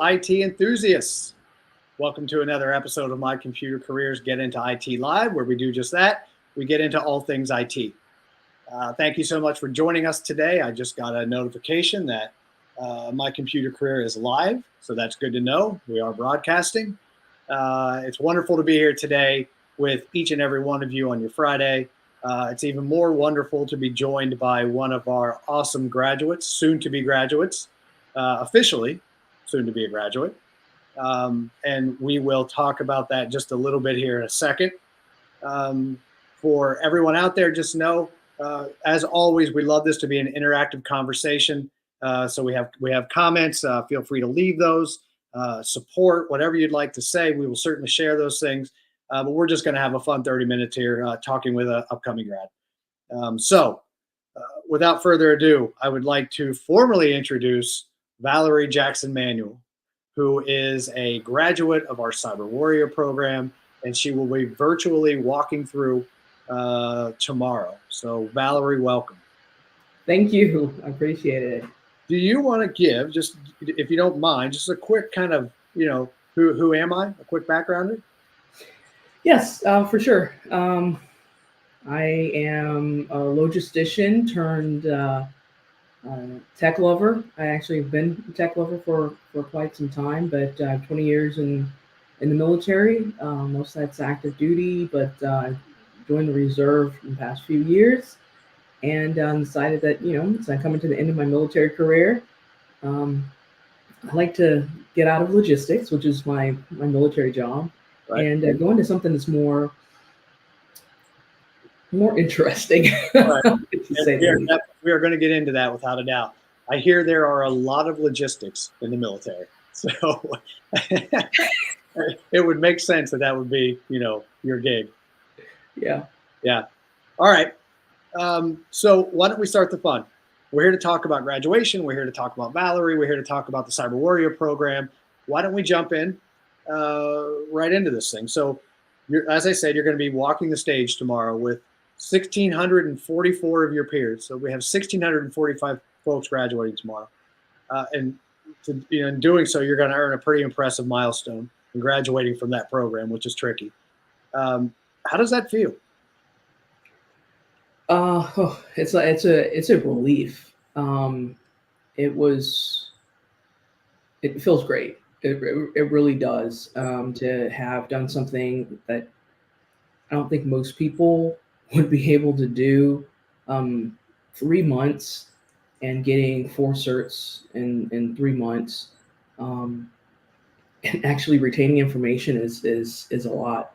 IT enthusiasts. Welcome to another episode of My Computer Careers Get Into IT Live, where we do just that. We get into all things IT. Thank you so much for joining us today. I just got a notification that My Computer Career is live, so that's good to know. We are broadcasting. It's wonderful to be here today with each and every one of you on your Friday. It's even more wonderful to be joined by one of our awesome graduates, soon-to-be graduates, officially soon-to-be a graduate. And we will talk about that just a little bit here in a second. For everyone out there, just know, as always, we love this to be an interactive conversation. So we have comments. Feel free to leave those. Support, whatever you'd like to say. We will certainly share those things. But we're just going to have a fun 30 minutes here talking with an upcoming grad. So without further ado, I would like to formally introduce Valerie Manuel, who is a graduate of our Cyber Warrior program, and she will be virtually walking through tomorrow. So Valerie, welcome. Thank you. I appreciate it. Do you want to give, just if you don't mind, just a quick kind of, who am I? A quick backgrounder? Yes, for sure. I am a logistician turned tech lover. I actually have been a tech lover for quite some time, but 20 years in the military. Most of that's active duty, but I joined the reserve in the past few years, and decided that, as I'm coming to the end of my military career, I like to get out of logistics, which is my military job. Right. And go into something that's more interesting. Right. We are going to get into that without a doubt. I hear there are a lot of logistics in the military, so it would make sense that would be, your gig. Yeah. All right. So why don't we start the fun? We're here to talk about graduation. We're here to talk about Valerie. We're here to talk about the Cyber Warrior program. Why don't we jump in right into this thing? So, as I said, you're going to be walking the stage tomorrow with 1,644 of your peers. So we have 1,645 folks graduating tomorrow. In doing so, you're going to earn a pretty impressive milestone in graduating from that program, which is tricky. How does that feel? It's a relief. It feels great. It really does, to have done something that I don't think most people would be able to do. 3 months and getting 4 certs in 3 months, and actually retaining information is a lot.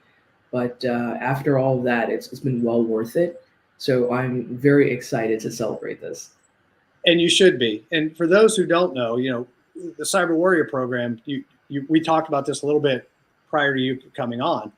But after all of that, it's been well worth it. So I'm very excited to celebrate this. And you should be. And for those who don't know, the Cyber Warrior program, we talked about this a little bit prior to you coming on.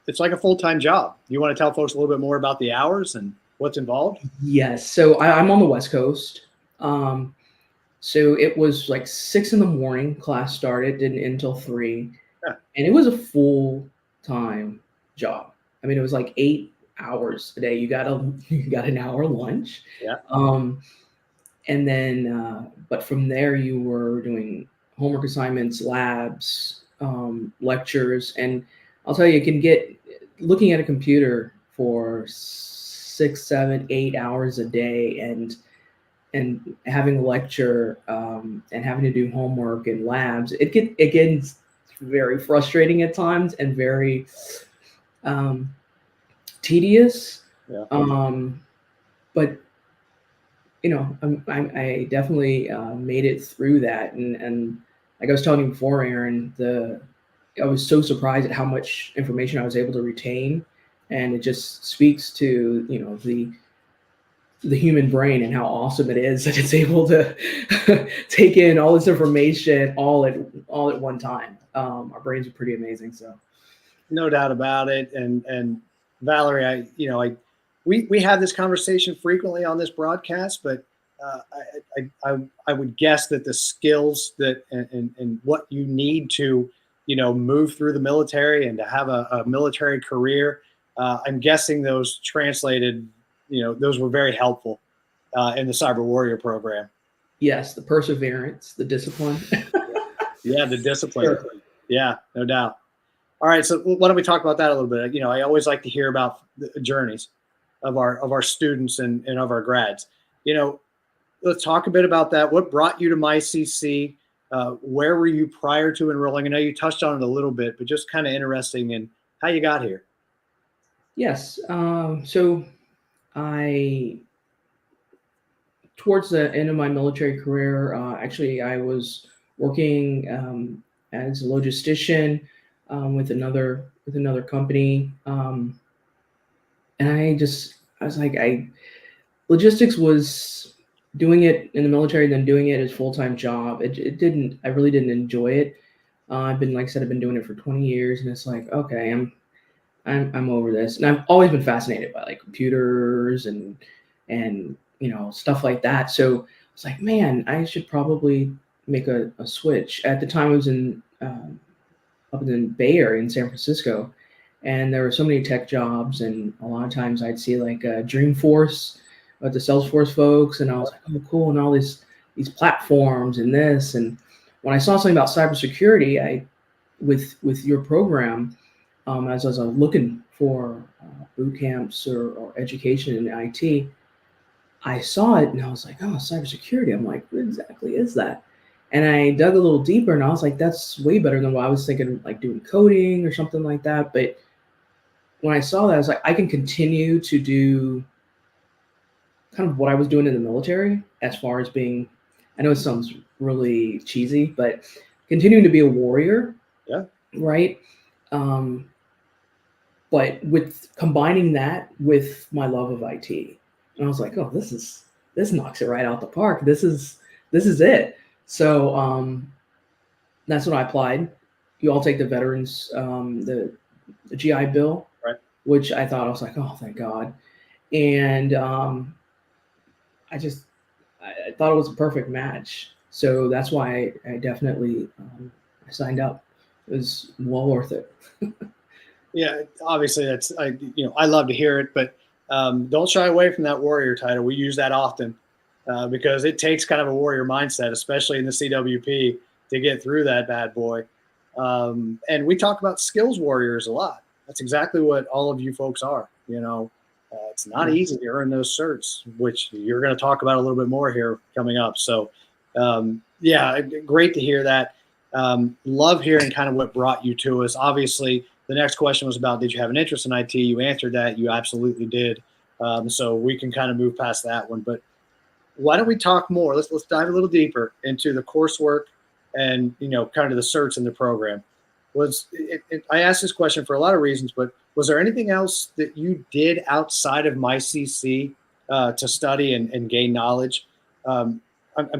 It's like a full-time job. You want to tell folks a little bit more about the hours and what's involved? Yes. So I'm on the West Coast. So it was like 6 a.m. class started, didn't end until 3. Yeah. And it was a full-time job. I mean, it was like 8 hours a day. You got an hour lunch. Yeah. And then, but from there you were doing homework assignments, labs, lectures, and I'll tell you, you can get looking at a computer for 6, 7, 8 hours a day, and having a lecture, and having to do homework and labs. It gets very frustrating at times and very tedious. Yeah. But I definitely made it through that, and like I was telling you before, Aaron, I was so surprised at how much information I was able to retain, and it just speaks to the human brain and how awesome it is that it's able to take in all this information all at one time. Our brains are pretty amazing, so no doubt about it. And Valerie, we have this conversation frequently on this broadcast, but I would guess that the skills and what you need to, move through the military and to have a military career, I'm guessing those translated, those were very helpful in the Cyber Warrior program. Yes, the perseverance, the discipline. Yeah, the discipline. Sure. Yeah, no doubt. All right, so why don't we talk about that a little bit? You know, I always like to hear about the journeys of our students and of our grads. You know, let's talk a bit about that. What brought you to MyCC? Where were you prior to enrolling? I know you touched on it a little bit, but just kind of interesting in how you got here. Yes. So I, towards the end of my military career, actually, I was working as a logistician with another company, and I was like, logistics was doing it in the military, then doing it as full-time job. I really didn't enjoy it. Like I said, I've been doing it for 20 years, and it's like, okay, I'm over this. And I've always been fascinated by like computers and stuff like that. So I was like, man, I should probably make a switch. At the time, I was up in the Bay Area in San Francisco, and there were so many tech jobs, and a lot of times I'd see like Dreamforce, the Salesforce folks, and I was like, oh, cool, and all these platforms and this. And when I saw something about cybersecurity, with your program, as I was looking for boot camps or education in IT, I saw it and I was like, oh, cybersecurity. I'm like, what exactly is that? And I dug a little deeper and I was like, that's way better than what I was thinking, like doing coding or something like that. But when I saw that, I was like, I can continue to do kind of what I was doing in the military as far as being, I know it sounds really cheesy, but continuing to be a warrior. Yeah. Right. But with combining that with my love of IT, and I was like, oh, this knocks it right out the park. This is it. So that's when I applied. You all take the veterans, the GI Bill, right? Which I was like, oh, thank God. And I thought it was a perfect match. So that's why I definitely I signed up. It was well worth it. Yeah, obviously I love to hear it, but don't shy away from that warrior title. We use that often because it takes kind of a warrior mindset, especially in the CWP, to get through that bad boy. And we talk about skills warriors a lot. That's exactly what all of you folks are. You know, it's not easy to earn those certs, which you're going to talk about a little bit more here coming up. So, yeah, great to hear that. Love hearing kind of what brought you to us. Obviously, the next question was about, did you have an interest in IT? You answered that. You absolutely did. So we can kind of move past that one. But why don't we talk more? Let's dive a little deeper into the coursework and, kind of the certs in the program. I asked this question for a lot of reasons, but was there anything else that you did outside of MyCC to study and gain knowledge? I'm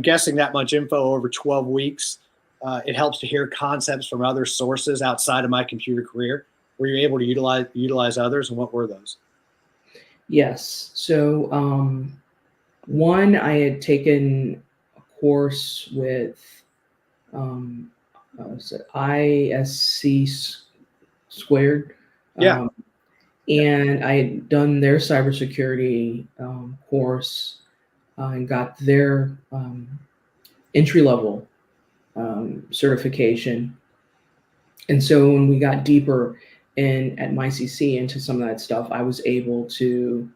guessing that much info over 12 weeks. It helps to hear concepts from other sources outside of my computer career. Were you able to utilize others, and what were those? Yes. So one, I had taken a course with ISC squared. Yeah. And I had done their cybersecurity course and got their entry level certification. And so when we got deeper at MyCC into some of that stuff, I was able to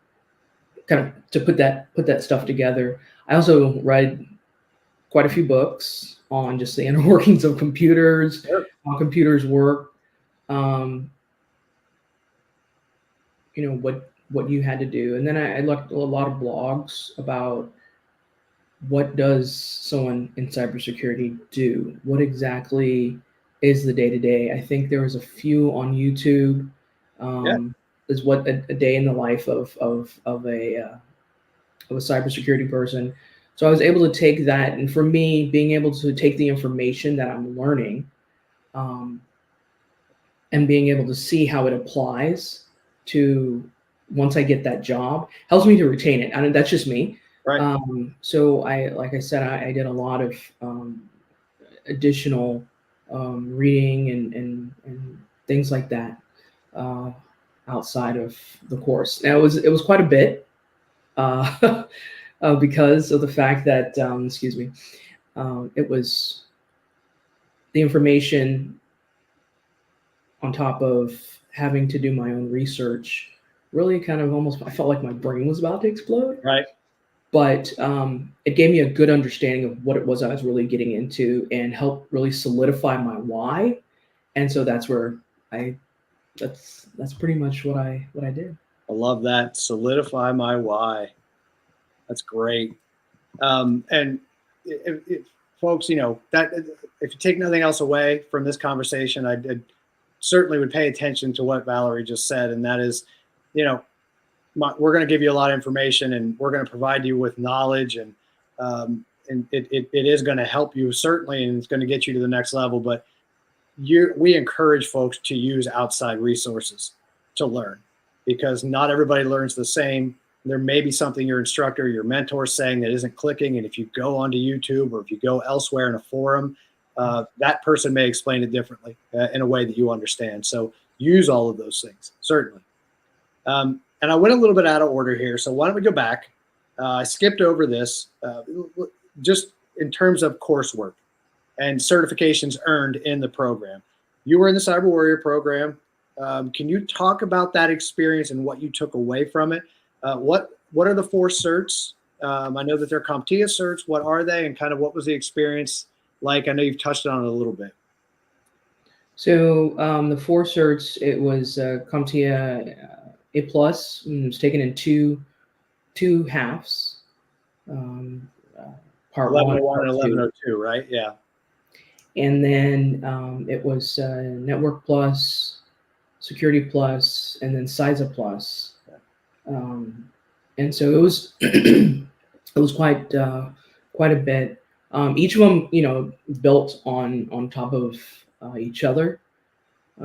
put that stuff together. I also read quite a few books on just the inner workings of computers, Sure. how computers work, what you had to do. And then I looked a lot of blogs about what does someone in cybersecurity do? What exactly is the day-to-day? I think there was a few on YouTube. Is what a day in the life of a cybersecurity person. So I was able to take that, and for me, being able to take the information that I'm learning, and being able to see how it applies to once I get that job helps me to retain it. I mean, that's just me. Right. So like I said, I did a lot of additional reading and things like that outside of the course. Now it was quite a bit because of the fact that it was the information on top of having to do my own research really kind of almost, I felt like my brain was about to explode. Right. But it gave me a good understanding of what it was I was really getting into and helped really solidify my why. And so that's where that's pretty much what I did. I love that. Solidify my why. That's great. And if folks, that if you take nothing else away from this conversation, I certainly would pay attention to what Valerie just said. And that is, we're going to give you a lot of information, and we're going to provide you with knowledge, and it is going to help you certainly, and it's going to get you to the next level. But we encourage folks to use outside resources to learn, because not everybody learns the same. There may be something your instructor, your mentor is saying that isn't clicking. And if you go onto YouTube or if you go elsewhere in a forum, that person may explain it differently in a way that you understand. So use all of those things, certainly. And I went a little bit out of order here. So why don't we go back? I skipped over this just in terms of coursework and certifications earned in the program. You were in the Cyber Warrior program. Can you talk about that experience and what you took away from it? What are the 4 certs? I know that they're CompTIA certs. What are they, and kind of what was the experience like? I know you've touched on it a little bit. So the 4 certs, it was CompTIA A+. It was taken in two halves. Part 1101 and 1102, right? Yeah. And then it was Network Plus, Security Plus, and then CISA Plus. And so it was it was quite a bit. Each of them, built on top of each other.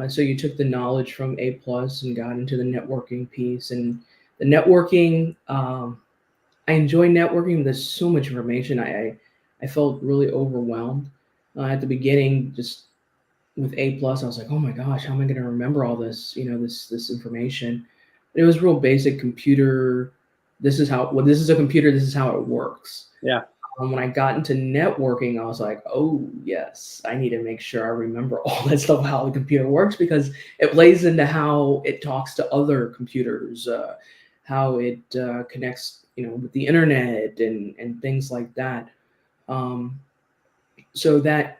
So you took the knowledge from A+ and got into the networking piece. And the networking, I enjoy networking. There's so much information. I felt really overwhelmed at the beginning. Just with A+, I was like, oh my gosh, how am I going to remember all this? This information. It was real basic computer. This is a computer. This is how it works. Yeah. When I got into networking, I was like, oh yes, I need to make sure I remember all that stuff, how the computer works, because it plays into how it talks to other computers, how it connects, with the internet and things like that. So that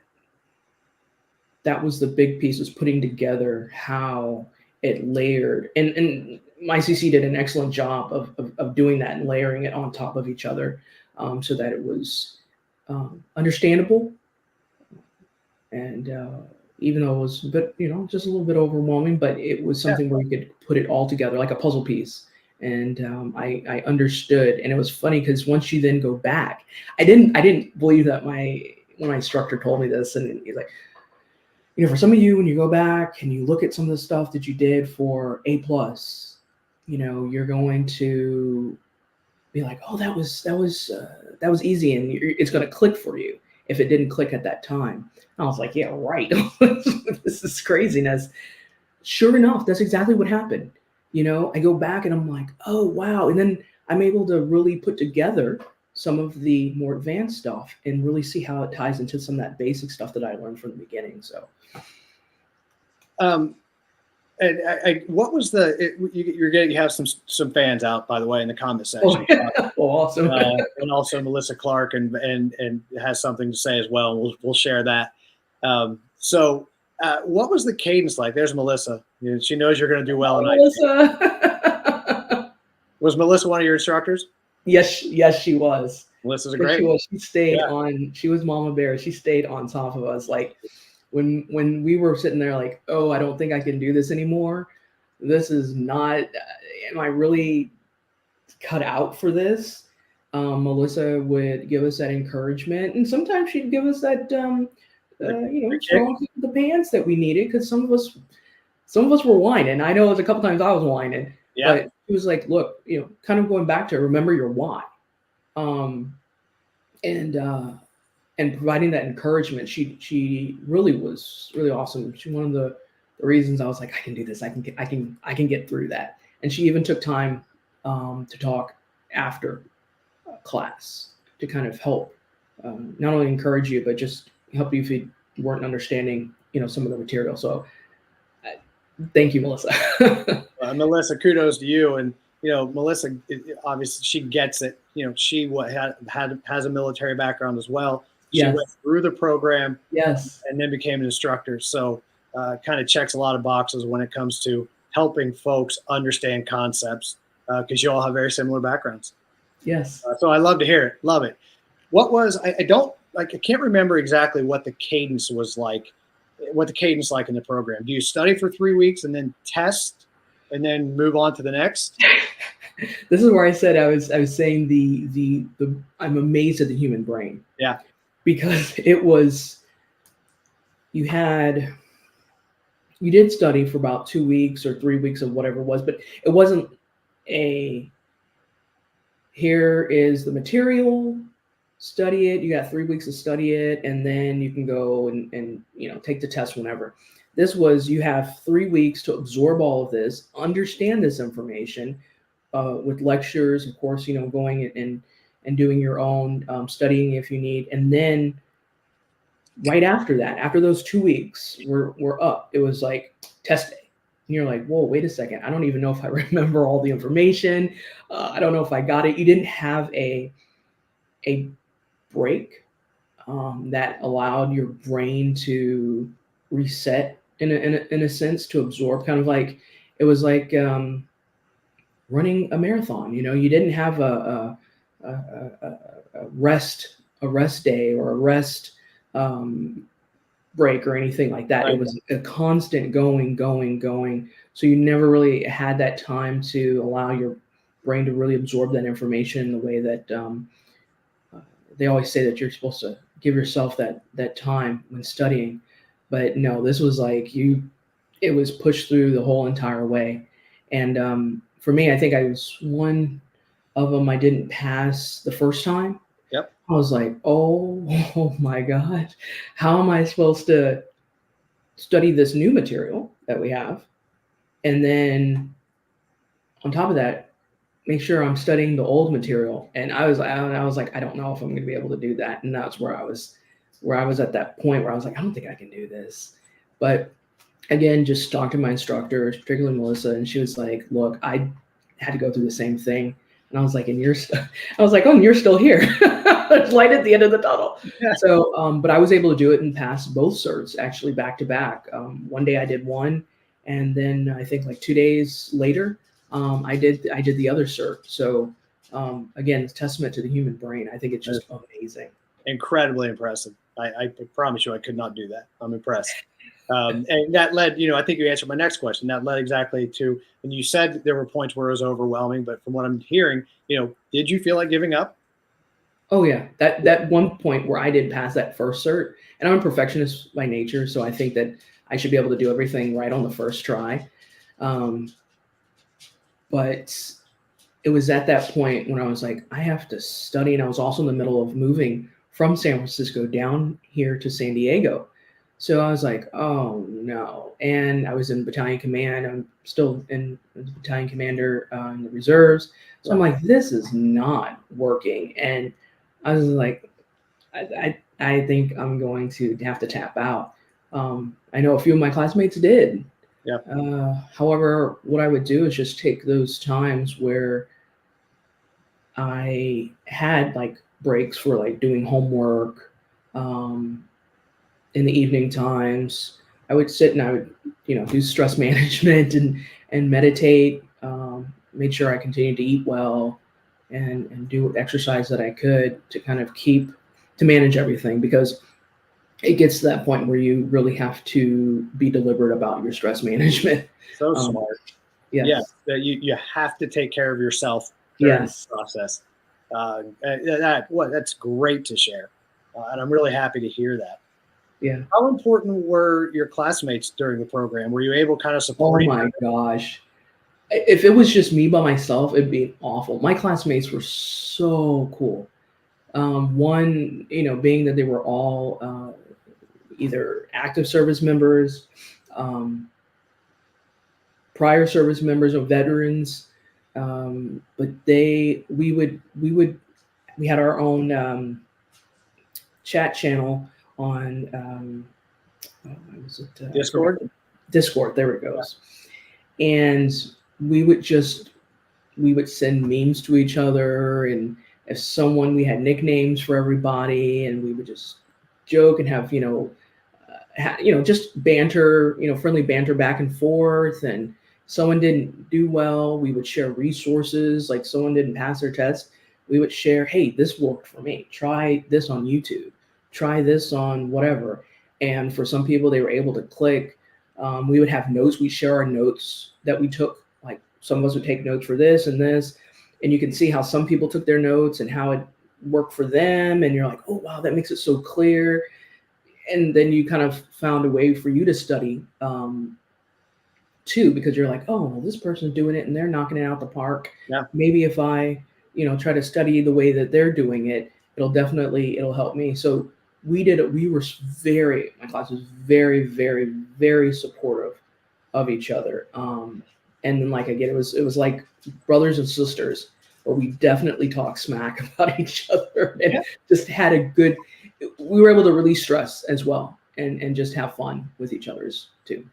was the big piece, was putting together how it layered, and MyCC did an excellent job of doing that and layering it on top of each other, so that it was understandable. And even though it was a bit, just a little bit overwhelming, but it was something where you could put it all together like a puzzle piece. And I understood, and it was funny because once you then go back, I didn't believe that when my instructor told me this, and he's like, for some of you, when you go back and you look at some of the stuff that you did for A+, you're going to be like, oh, that was easy, and it's going to click for you if it didn't click at that time. I was like, yeah, right. This is craziness. Sure enough, that's exactly what happened. I go back and I'm like, oh, wow. And then I'm able to really put together some of the more advanced stuff and really see how it ties into some of that basic stuff that I learned from the beginning. So, and what was you have some fans out, by the way, in the comment section. Oh, awesome. And also Melissa Clark and has something to say as well. We'll share that. So what was the cadence like? There's Melissa. She knows you're going to do well. Melissa. Was Melissa one of your instructors? Yes, she was. Melissa's a great one. She stayed on. She was Mama Bear. She stayed on top of us. Like when we were sitting there, like, oh, I don't think I can do this anymore. This is not. Am I really cut out for this? Melissa would give us that encouragement, and sometimes she'd give us that, strong kick in the pants that we needed, because some of us were whining. I know it was a couple times I was whining. Yeah. But it was like, look, kind of going back to remember your why, and providing that encouragement. She really was really awesome. She one of the reasons I was like, I can do this. I can get through that. And she even took time to talk after class to kind of help not only encourage you, but just help you weren't understanding, some of the material. So thank you, Melissa. Melissa, kudos to you. And, Melissa, obviously she gets it. She has a military background as well. She Yes. went through the program, Yes, and then became an instructor. So kind of checks a lot of boxes when it comes to helping folks understand concepts, because you all have very similar backgrounds. yes. So I love to hear it. Love it. What was, I don't, like, I can't remember exactly what the cadence was like, in the program. Do you study for 3 weeks and then test and then move on to the next? This is where I said I was saying the I'm amazed at the human brain. Yeah. Because it was, you did study for about 2 weeks or 3 weeks of whatever it was, but it wasn't here is the material, study it. You got 3 weeks to study it, and then you can go and take the test whenever. This was, you have 3 weeks to absorb all of this, understand this information, with lectures, of course, going and doing your own studying if you need, and then right after that, after those 2 weeks, we're up. It was like test day. And you're like, whoa, wait a second. I don't even know if I remember all the information. I don't know if I got it. You didn't have a break that allowed your brain to reset in a sense, to absorb, kind of like, it was like running a marathon. You didn't have a rest day or a rest break or anything like that. Right. It was a constant going. So you never really had that time to allow your brain to really absorb that information in the way that they always say that you're supposed to give yourself that time when studying. But no, this was like it was pushed through the whole entire way. And for me, I think I was one of them I didn't pass the first time. Yep. I was like, oh my God, how am I supposed to study this new material that we have? And then on top of that, make sure I'm studying the old material. And I was like, I don't know if I'm going to be able to do that. And that's where I was at that point where I was like, I don't think I can do this. But again, just talked to my instructors, particularly Melissa, and she was like, look, I had to go through the same thing. And I was like, and you're still here. There's light at the end of the tunnel. Yeah. So, but I was able to do it and pass both certs actually back to back. One day I did one, and then I think like 2 days later, I did the other cert. So again, it's testament to the human brain. I think it's just amazing. Incredibly impressive. I promise you, I could not do that. I'm impressed. And that led, I think you answered my next question. That led exactly to, and you said there were points where it was overwhelming, but from what I'm hearing, did you feel like giving up? Oh yeah, that one point where I didn't pass that first cert, and I'm a perfectionist by nature, so I think that I should be able to do everything right on the first try. But it was at that point when I was like, I have to study, and I was also in the middle of moving from San Francisco down here to San Diego. So I was like, oh no. And I was in battalion command. I'm still in battalion commander in the reserves. So I'm like, this is not working. And I was like, I think I'm going to have to tap out. I know a few of my classmates did. Yeah. However, what I would do is just take those times where I had like breaks for like doing homework, in the evening times. I would sit and I would, do stress management and meditate, make sure I continued to eat well and do exercise that I could to kind of to manage everything, because it gets to that point where you really have to be deliberate about your stress management. So smart. Yes. Yeah. That you have to take care of yourself during the process. That's great to share. And I'm really happy to hear that. Yeah. How important were your classmates during the program? Were you able to kind of support? Oh my gosh. If it was just me by myself, it'd be awful. My classmates were so cool. One, being that they were all either active service members, prior service members or veterans, but we had our own chat channel on what was it? Discord? Discord, there it goes. And we would send memes to each other, and if we had nicknames for everybody, and we would just joke and have just banter, friendly banter back and forth. And someone didn't do well, we would share resources. Like someone didn't pass their test, we would share, hey, this worked for me, try this on YouTube, try this on whatever. And for some people, they were able to click. We would have notes. We share our notes that we took. Like some of us would take notes for this and this, and you can see how some people took their notes and how it worked for them. And you're like, oh, wow, that makes it so clear. And then you kind of found a way for you to study too, because you're like, oh, well, this person's doing it and they're knocking it out the park. Yeah. Maybe if I, try to study the way that they're doing it, it'll help me. So my class was very, very, very supportive of each other. And then, like, again, it was like brothers and sisters, but we definitely talked smack about each other and just had we were able to release stress as well and just have fun with each other's too.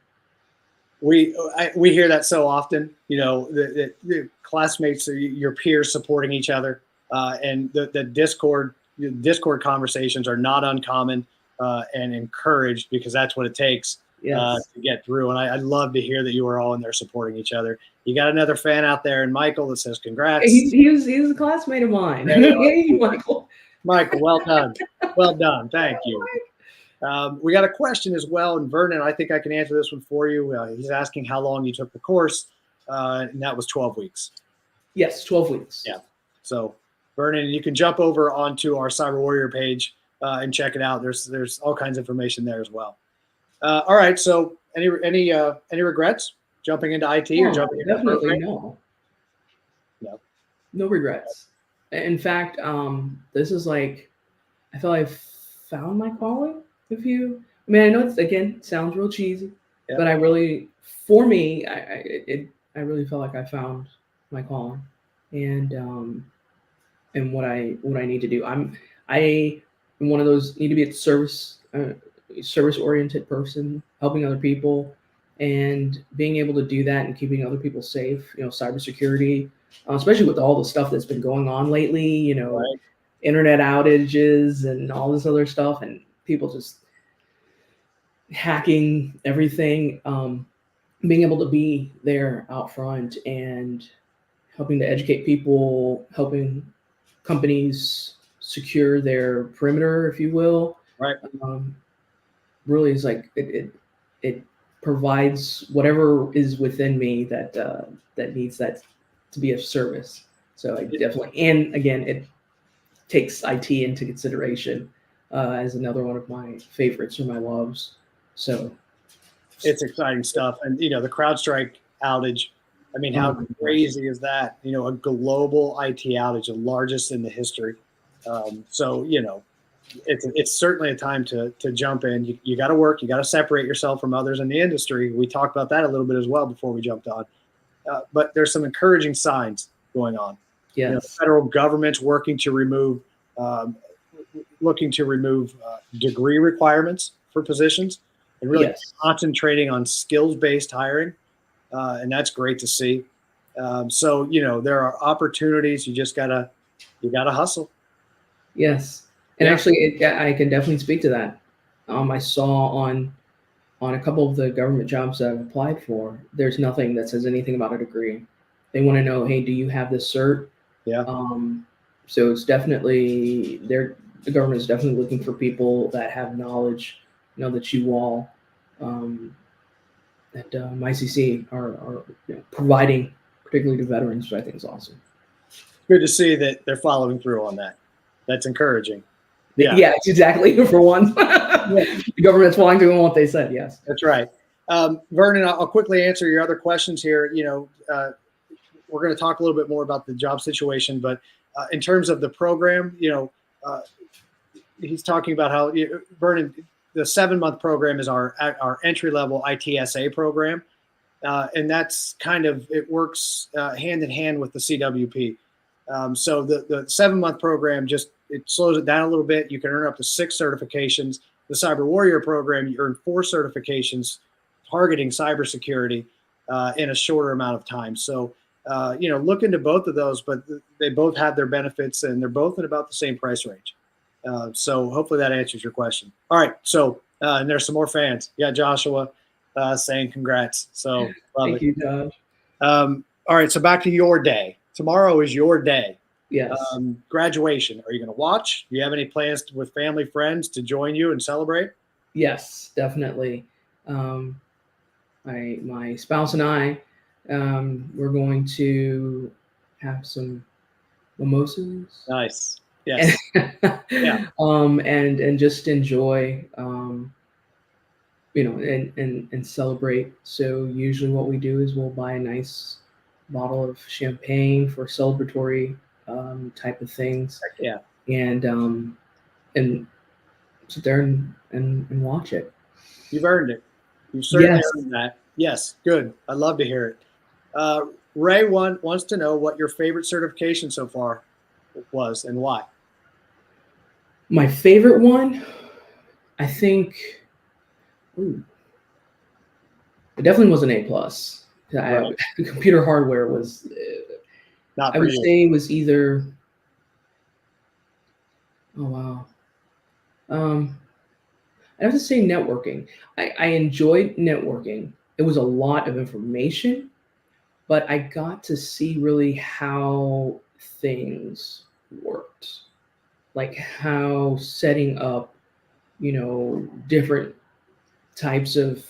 We hear that so often, the classmates, your peers supporting each other, and the Discord conversations are not uncommon and encouraged, because that's what it takes to get through. And I'd love to hear that you are all in there supporting each other. You got another fan out there, and Michael, that says congrats. He's a classmate of mine. Hey, Michael. Michael, well done. Well done. Thank you. We got a question as well, and Vernon, I think I can answer this one for you. He's asking how long you took the course, and that was 12 weeks. Yes, 12 weeks. Yeah. So, Vernon, you can jump over onto our Cyber Warrior page and check it out. There's all kinds of information there as well. All right. So, any regrets jumping into IT or jumping into definitely no regrets. In fact, this is like, I feel I've found my calling. I know it sounds real cheesy, but I really felt like I found my calling and what I need to do. I'm one of those, need to be a service oriented person, helping other people and being able to do that and keeping other people safe. Cybersecurity, especially with all the stuff that's been going on lately. Right. Internet outages and all this other stuff, and people just hacking everything. Being able to be there out front and helping to educate people, helping companies secure their perimeter, if you will. Right. Really is like it provides whatever is within me that needs that to be of service. So I definitely, and again, it takes IT into consideration as another one of my favorites or my loves. So it's exciting stuff. And, the CrowdStrike outage, I mean, how crazy is that? A global IT outage, the largest in the history. So, it's certainly a time to jump in. You got to work. You got to separate yourself from others in the industry. We talked about that a little bit as well before we jumped on. But there's some encouraging signs going on. Yes. The federal government's working to looking to remove degree requirements for positions and really concentrating on skills-based hiring. And that's great to see. So, there are opportunities. You just gotta hustle. Yes. And actually, I can definitely speak to that. I saw on a couple of the government jobs that I've applied for, there's nothing that says anything about a degree. They want to know, hey, do you have this cert? Yeah. So it's definitely the government is definitely looking for people that have knowledge, that you all at MyCC are providing, particularly to veterans, which I think is awesome. Good to see that they're following through on that. That's encouraging. Yeah, exactly. For one, the government's following through on what they said. Yes, that's right. Vernon, I'll quickly answer your other questions here. We're going to talk a little bit more about the job situation, but in terms of the program, he's talking about how Vernon, the 7-month program is our entry-level ITSA program, and that's it works hand in hand with the CWP. So the 7-month program it slows it down a little bit. You can earn up to 6 certifications, the Cyber Warrior program, you earn 4 certifications targeting cybersecurity in a shorter amount of time. So, look into both of those, but they both have their benefits and they're both in about the same price range. So hopefully that answers your question. All right. So, and there's some more fans. Yeah, Joshua saying congrats. So love Thank it. you, Josh. All right. So back to your day. Tomorrow is your day. Yes. Graduation. Are you going to watch? Do you have any plans with family, friends to join you and celebrate? Yes, definitely. My spouse and I, we're going to have some mimosas. Nice. Yes. Yeah. And just enjoy, and celebrate. So usually what we do is we'll buy a nice bottle of champagne for celebratory type of things. Yeah. And sit there and watch it. You've earned it. You've certainly Yes. earned that. Yes. Good. I'd love to hear it. Ray wants to know what your favorite certification so far was and why. My favorite one, I think, it definitely was an A+. Right. Computer hardware was, Not I for would you. say it was either, oh wow. I have to say networking. I enjoyed networking. It was a lot of information, but I got to see really how things worked, like how setting up, different types of,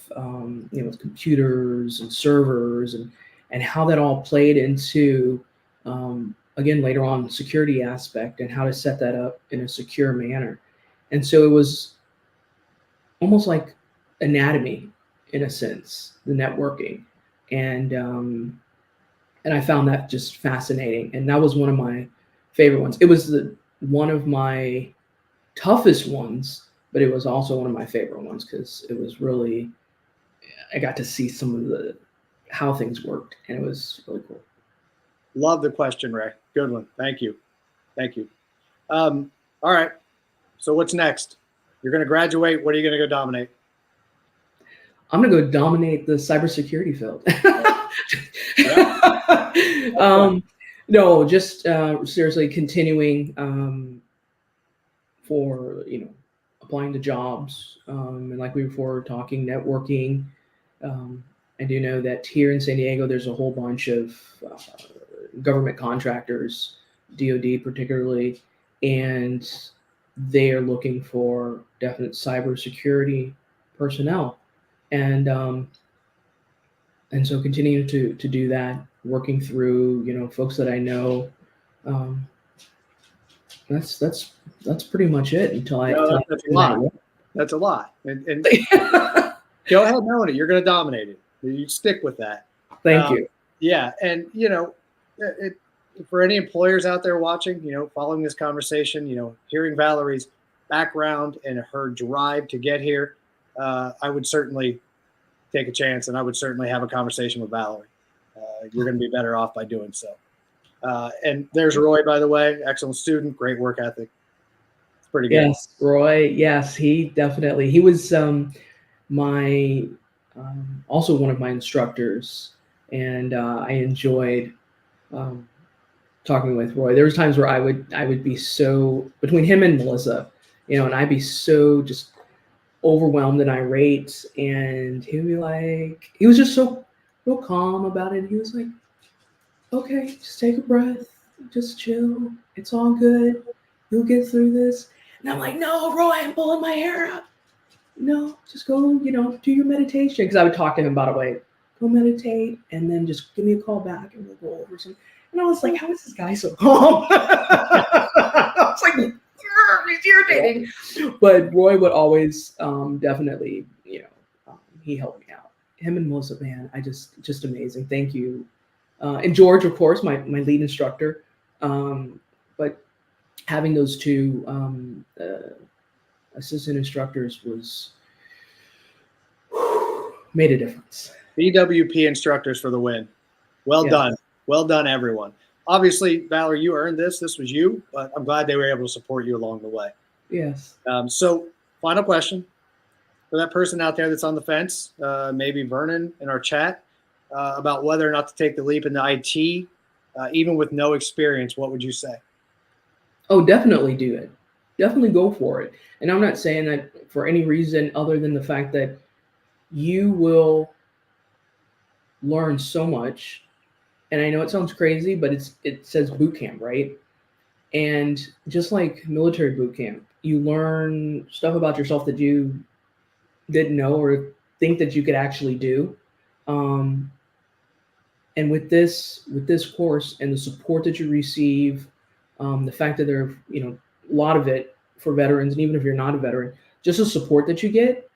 computers and servers and how that all played into, again, later on security aspect and how to set that up in a secure manner. And so it was almost like anatomy in a sense, the networking. And I found that just fascinating. And that was one of my favorite ones. It was one of my toughest ones, but it was also one of my favorite ones because it was really, I got to see some of how things worked, and it was really cool. Love the question, Ray. Good one. Thank you. Thank you. All right. So what's next? You're going to graduate. What are you going to go dominate? I'm going to go dominate the cybersecurity field. No, just seriously continuing for, applying to jobs. And like we were talking, networking. I do know that here in San Diego, there's a whole bunch of government contractors, DoD particularly, and they are looking for definite cybersecurity personnel. And so continuing to do that, working through, folks that I know. That's pretty much it until I. That's a lot. That's a lot. And go ahead, knowing it. You're going to dominate it. You stick with that. Thank you. Yeah, and for any employers out there watching, following this conversation, hearing Valerie's background and her drive to get here, I would certainly take a chance, and I would certainly have a conversation with Valerie. You're going to be better off by doing so. And there's Roy, by the way, excellent student, great work ethic. It's pretty good. Yes, Roy. Yes, he was my also one of my instructors, and I enjoyed talking with Roy. There was times where I would be so, between him and Melissa, and I'd be so just overwhelmed and irate, and he'd be like, he was just so real calm about it. He was like, okay, just take a breath, just chill, it's all good, you'll get through this. And I'm like, no, Roy, I'm pulling my hair out. No, just go, do your meditation. Because I would talk to him about it, like, go meditate, and then just give me a call back, and we'll go over some. And I was like, how is this guy so calm? I was like, he's irritating. But Roy would always definitely, he helped me out. Him and Melissa, man, just amazing. Thank you. And George, of course, my lead instructor. But having those two assistant instructors made a difference. BWP instructors for the win. Well done. Well done, everyone. Obviously, Valerie, you earned this. This was you, but I'm glad they were able to support you along the way. Yes. So final question for that person out there that's on the fence, maybe Vernon in our chat, about whether or not to take the leap into IT, even with no experience. What would you say? Oh, definitely do it. Definitely go for it. And I'm not saying that for any reason other than the fact that you will learn so much. And I know it sounds crazy, but it says boot camp, right? And just like military boot camp, you learn stuff about yourself that you didn't know or think that you could actually do. And with this course and the support that you receive, the fact that there are, a lot of it for veterans, and even if you're not a veteran, just the support that you get,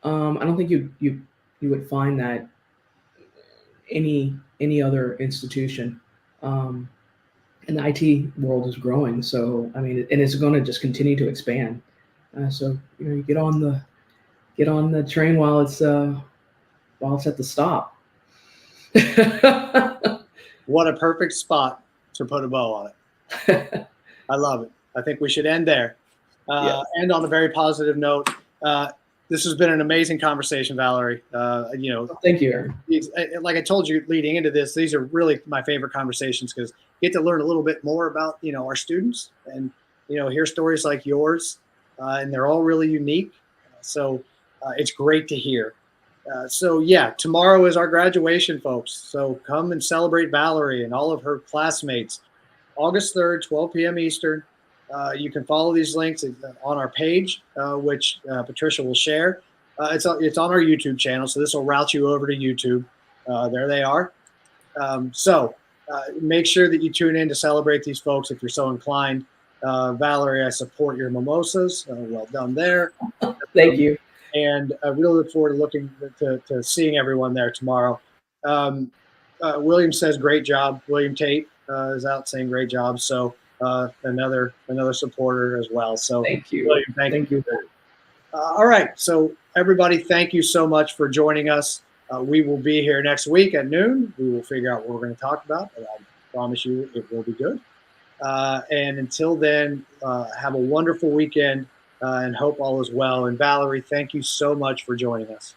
I don't think you would find that any other institution. And the IT world is growing, so I mean, and it's going to just continue to expand. So you get on the train while it's at the stop. What a perfect spot to put a bow on it. I love it. I think we should end there. Yes. End on a very positive note. This has been an amazing conversation, Valerie. Thank you, Aaron. Like I told you leading into this, these are really my favorite conversations because you get to learn a little bit more about, our students and, hear stories like yours. And they're all really unique. So it's great to hear. Tomorrow is our graduation, folks. So come and celebrate Valerie and all of her classmates. August 3rd, 12 p.m. Eastern. You can follow these links on our page, which Patricia will share. It's on our YouTube channel, so this will route you over to YouTube. There they are. Make sure that you tune in to celebrate these folks if you're so inclined. Valerie, I support your mimosas. Well done there. Thank you. And I really look forward to seeing everyone there tomorrow. William says, great job. William Tate is out saying great job. So another supporter as well. So thank you. William, thank you. All right. So everybody, thank you so much for joining us. We will be here next week at noon. We will figure out what we're going to talk about, but I promise you it will be good. And until then, have a wonderful weekend and hope all is well. And Valerie, thank you so much for joining us.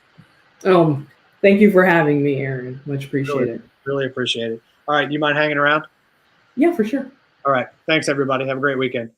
Thank you for having me, Aaron. Much appreciated. Really appreciate it. All right. You mind hanging around? Yeah, for sure. All right. Thanks, everybody. Have a great weekend.